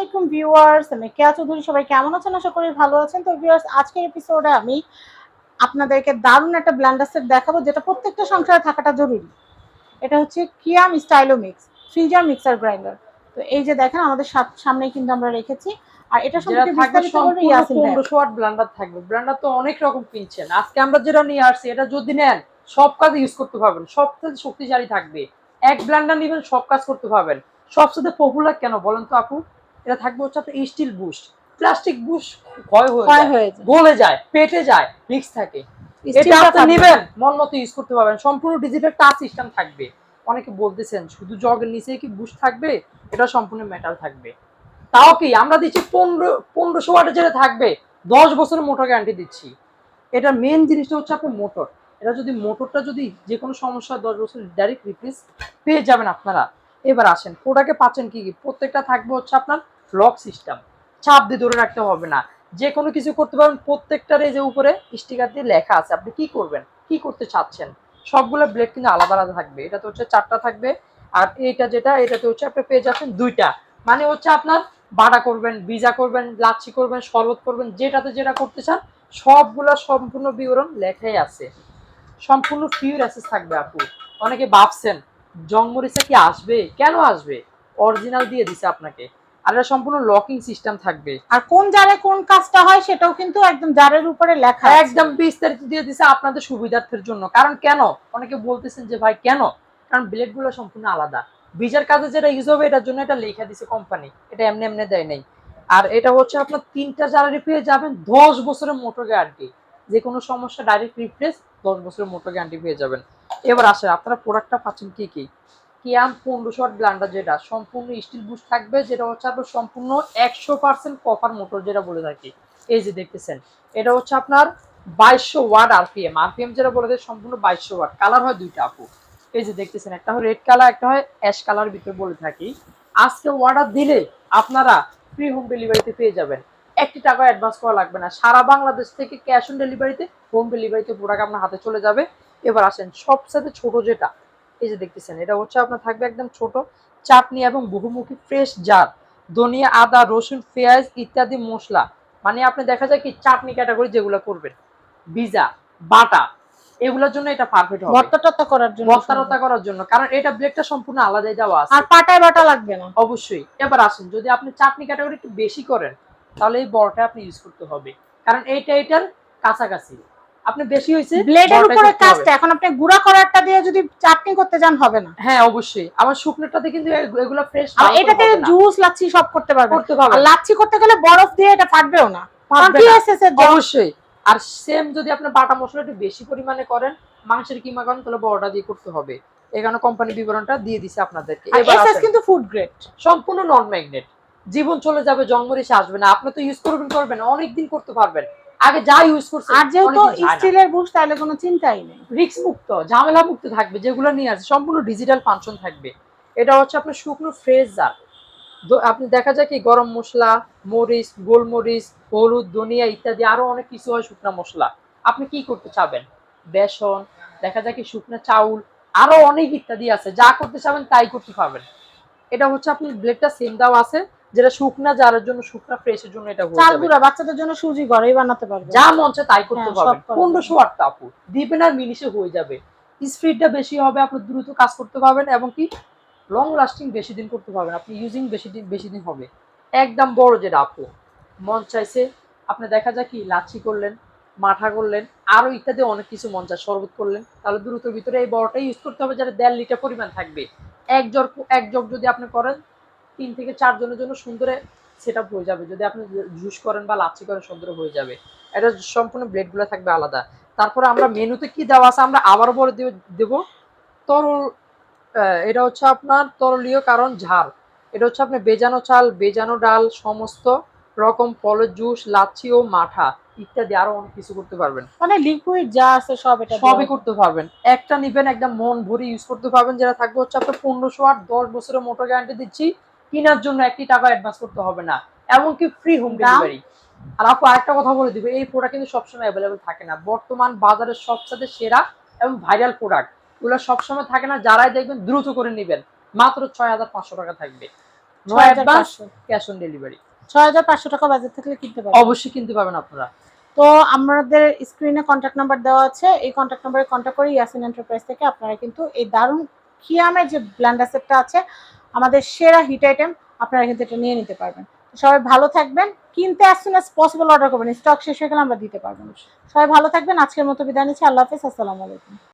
আলাইকুম ভিউয়ার্স, আমি কেয়া চৌধুরী। সবাই কেমন আছেন? আশা করি ভালো আছেন। তো ভিউয়ার্স, আজকের এপিসোডে আমি আপনাদেরকে দারুণ একটা ব্লেন্ডার সেট দেখাবো, যেটা প্রত্যেকটা সংসারে থাকাটা জরুরি। এটা হচ্ছে কিয়াম Stylo mix freezer mixer grinder. তো এই যে দেখেন, আমাদের সামনেই কিন্তু আমরা রেখেছি। আর এটা যেটা সম্পর্কে থাকবে বিস্তারিত বলবো সম্পূর্ণ ইয়াসিন ভাই। 1500 ওয়াট ব্লেন্ডার থাকবে। ব্লেন্ডার তো অনেক রকম কিনছেন, আজকে আমরা যেটা নিয়ে আসছি এটা যদি নেন সব কাজে ইউজ করতে পারবেন, সবচেয়ে শক্তিশালী থাকবে। এক ব্লেন্ডার নেবেন, সব কাজ করতে পারবেন। সবচেয়ে পপুলার কেন বলেন তো আপু? এটা থাকবে হচ্ছে আপনার স্টিল বুস্ট। প্লাস্টিক বুস্ট ক্ষয় হয়ে যায়, গলে যায়, পেটে যায়, রিস্ক থাকে। এটা আপনি নেবেন, মন মতো ইউজ করতে পারবেন। সম্পূর্ণ ডিজিটাল টাচ সিস্টেম থাকবে। অনেকে বলতেছেন শুধু জগের নিচে কি বুস্ট থাকবে? এটা সম্পূর্ণ মেটাল থাকবে। তাও কি আমরা দিচ্ছি 1500 ওয়াটের, যেটা থাকবে 10 বছরের মোটর গ্যারান্টি দিচ্ছি। এটা মেন জিনিসটা হচ্ছে আপনার মোটর। এটা যদি মোটরটা যদি যে কোনো সমস্যা 10 বছর ডাইরেক্ট রিপ্লেস পেয়ে যাবেন আপনারা। এবার আসেন প্রোডাক্টে পাচ্ছেন কি কি। প্রত্যেকটা থাকবে হচ্ছে আপনার লক সিস্টেম, চাপ দিয়ে ধরে রাখতে হবে না, যে কোনো কিছু করতে পারবেন। প্রত্যেকটার এই যে উপরে স্টিকার দিয়ে লেখা আছে আপনি কি করবেন, কি করতে চাচ্ছেন। সবগুলো ব্লেড কিন্তু আলাদা আলাদা থাকবে। এটাতে হচ্ছে 4টা থাকবে, আর এইটা যেটা এটাতে হচ্ছে আপনি পেয়ে যাচ্ছেন 2টা। মানে হচ্ছে আপনার বাটা করবেন, ভিজা করবেন, লাচ্ছি করবেন, শরবত করবেন, যেটাতে যেটা করতে চান সবগুলা সম্পূর্ণ বিবরণ লেখাই আছে। সম্পূর্ণ পিওর অ্যাসেস থাকবে আপু। অনেকে ভাবছেন জংমরিচা কি আসবে, কেন আসবে? অরিজিনাল দিয়ে দিছে আপনাকে। আর এটা সম্পূর্ণ লকিং সিস্টেম থাকবে। আর কোন জারে কোন কাজটা হয় সেটাও কিন্তু একদম জারের উপরে লেখা আছে। একদম বিস্তারিত দিয়ে দিছে আপনাদের সুবিধার্থের জন্য। কারণ কেন অনেকে বলতেছেন যে ভাই কেন, কারণ ব্লেড গুলো সম্পূর্ণ আলাদা। ভিজার কাজে যেটা ইউজ হবে এটার জন্য এটা লেখা দিছে কোম্পানি, এটা এমনি এমনি দেয় নাই। আর এটা হচ্ছে আপনার 3টা জ্বালানি পেয়ে যাবেন 10 বছরের মোটর গ্যারান্টি। যে কোনো সমস্যা ডাইরেক্ট রিপ্লেস, 10 বছরের মোটর গ্যারান্টি পেয়ে যাবেন। এবার আসে আপনারা প্রোডাক্টটা পাচ্ছেন কি কি। কিয়াম 1500 ওয়াট ব্লেন্ডার, যেটা সম্পূর্ণ স্টিল বুস্ট থাকবে, যেটা হচ্ছে আপনার সম্পূর্ণ 100% কপার মোটর যেটা বলে থাকি। এই যে দেখতেছেন এটা হচ্ছে আপনার 2200 ওয়াট আরপিএম। আরপিএম যেটা বলে দেয় সম্পূর্ণ 2200 ওয়াট। কালার হয় 2টা আপু। এই যে দেখতেছেন একটা হয় রেড কালার, একটা হয় অ্যাশ কালার ভিতরে বলে থাকি। আজকে অর্ডার দিলে আপনারা ফ্রি হোম ডেলিভারিতে পেয়ে যাবেন। 1 টাকা অ্যাডভান্স করা লাগবে না। সারা বাংলাদেশ থেকে ক্যাশ অন ডেলিভারিতে, হোম ডেলিভারিতে প্রোডাক্ট আপনার হাতে চলে যাবে। এবার আসেন সবচেয়ে ছোট যেটা, এই যে দেখতেছেন এটা হচ্ছে আপনার থাকবে একদম ছোট চাটনি এবং বহুমুখী ফ্রেশ জার, ধনিয়া, আদা, রসুন, পেঁয়াজ ইত্যাদি মশলা। মানে আপনি দেখা যায় কি চাটনি ক্যাটাগরি যেগুলো করবেন, ভিজা, বাটা, এগুলোর জন্য এটা পারফেক্ট হবে। ভর্তা করার জন্য, ভর্তা করার জন্য, কারণ এটা ব্লেডটা সম্পূর্ণ আলাদাই দেওয়া আছে। আর পাটায় বাটা লাগবে না অবশ্যই। এবার আসেন যদি আপনি চাটনি ক্যাটাগরি একটু বেশি করেন, তাহলে এই বড়টা আপনি ইউজ করতে হবে, কারণ এইটা এটার কাছাকাছি। আপনি বেশি হয়েছে ব্লেডের উপরে কাজটা, এখন আপনি গুঁড়া করারটা দিয়ে যদি চাটনি করতে যান হবে না। হ্যাঁ অবশ্যই। আমার শুকনোটাতে কিন্তু এগুলো ফ্রেশ, আর এটাতে জুস লাচ্ছি সব করতে পারবেন। আর লাচ্ছি করতে গেলে বরফ দিয়ে এটা ফাটবেও না, অবশ্যই। আর সেম যদি আপনি বাটা মশলা একটু বেশি পরিমাণে করেন, মাংসের কিমা করেন, তাহলে বড়টা দিয়ে করতে হবে। এখানে কোম্পানি বিবরণটা দিয়ে দিছে আপনাদেরকে। এবার এসএস কিন্তু ফুড গ্রেড, সম্পূর্ণ নন ম্যাগনেট। জীবন চলে যাবে, জংমরিচা আসবে না। আপনি তো ইউজ করবেন অনেকদিন করতে পারবেন। আগে যা ইউজ করছেন, আর যেহেতু স্টিলের বুস্ট, তাহলে কোনো চিন্তাই নেই, রিস্ক মুক্ত, ঝামেলা মুক্ত থাকবে। যেগুলো নিয়ে আছে সম্পূর্ণ ডিজিটাল ফাংশন থাকবে। এটা হচ্ছে আপনার শুকনো ফ্রেশ জার। আপনি দেখা যায় কি গরম মশলা, মরিচ, গোলমরিচ, হলুদ, ধনিয়া ইত্যাদি আরো অনেক কিছু হয় শুকনা মশলা। আপনি কি করতে চাবেন, বেসন, দেখা যায় কি শুকনো চাউল, আরো অনেক ইত্যাদি আছে। যা করতে চাবেন তাই করতে পারবেন। এটা হচ্ছে আপনি ব্লেডটা সেম দাও আছে, যেটা শুকনা জারের জন্য, শুকনা ফ্রেশের জন্য এটা হয়ে যাবে। চালগুড়া বাচ্চাদের জন্য সুজি ঘরেই বানাতে পারবে, যা মন চায় তাই করতে পারবেন। 1500 ওয়াট আপু দিবেন আর মিনিটে হয়ে যাবে। স্পিডটা বেশি হবে, আপনি দ্রুত কাজ করতে পারবেন, এবং কি লং লাস্টিং বেশি দিন করতে পারবেন। আপনি ইউজিং বেশি দিন হবে। একদম বড় যেটা আপু মন চাইছে, আপনি দেখা যায় কি লাচ্ছি করলেন, মাঠা করলেন, আরো ইত্যাদি অনেক কিছু মন চায়, শরবত করলেন, তাহলে দ্রুতের ভিতরে এই বড়টাই ইউজ করতে হবে, যেটা 1.5 লিটার পরিমাণ থাকবে। এক জগ যদি আপনি করেন 3 থেকে 4 জনের জন্য সুন্দর সেট আপ হয়ে যাবে। যদি আপনি জুস করেন বা লাচ্ছি করেন, সুন্দর হয়ে যাবে। এটা সম্পূর্ণ ব্লেডগুলো থাকবে আলাদা। তারপরে আমরা মেনুতে কি দেওয়া আছে আমরা আবারও বলে দেব। তরল, এটা হচ্ছে আপনার তরলীয় কারণ ঝাল। এটা হচ্ছে আপনার বেজানো চাল, বেজানো ডাল, সমস্ত রকম ফলের জুস, লাচ্ছি ও মাঠা ইত্যাদি আরো অনেক কিছু করতে পারবেন। মানে লিকুইড যা আছে সব এটা সবই করতে পারবেন। একটা নিবেন একদম মন ভরে ইউজ করতে পারবেন, যেটা থাকবে হচ্ছে আপনার 1500 ওয়াট, 10 বছরের মোটর গ্যারান্টি দিচ্ছি। কেনার জন্য 1 টাকা অ্যাডভান্স করতে হবে না, এমনকি ফ্রি হোম ডেলিভারি। আর আপু আরেকটা কথা বলে দিব, এই প্রোডাক্ট কিন্তু সবসময় অ্যাভেলেবল থাকে না। বর্তমান বাজারের সবচেয়ে সেরা এবং ভাইরাল প্রোডাক্ট, এগুলো সবসময় থাকে না। যারাই দেখবেন দ্রুত করে নেবেন, মাত্র 6500 টাকা থাকবে। No advance, 6500 cash on delivery. 6500 টাকা বাজেট থাকলে কিনতে পারবেন। অবশ্যই কিনতে পারবেন আপনারা। তো আমাদের স্ক্রিনে কন্ট্যাক্ট নাম্বার দেওয়া আছে, এই কন্ট্যাক্ট নাম্বারে কন্ট্যাক্ট করে ইয়াসিন এন্টারপ্রাইজ থেকে আপনারা কিন্তু এই দারুণ কিয়ামের যে ব্লেন্ডার সেটটা আছে, আমাদের সেরা হিট আইটেম, আপনারা কিন্তু এটা নিয়ে নিতে পারবেন। সবাই ভালো থাকবেন, কিনতে as soon as possible order করবেন, স্টক শেষ হয়ে গেলে আমরা দিতে পারবো না। সবাই ভালো থাকবেন, আজকের মতো বিদায় নিচ্ছি, আল্লাহ হাফেজ, আসসালামু আলাইকুম।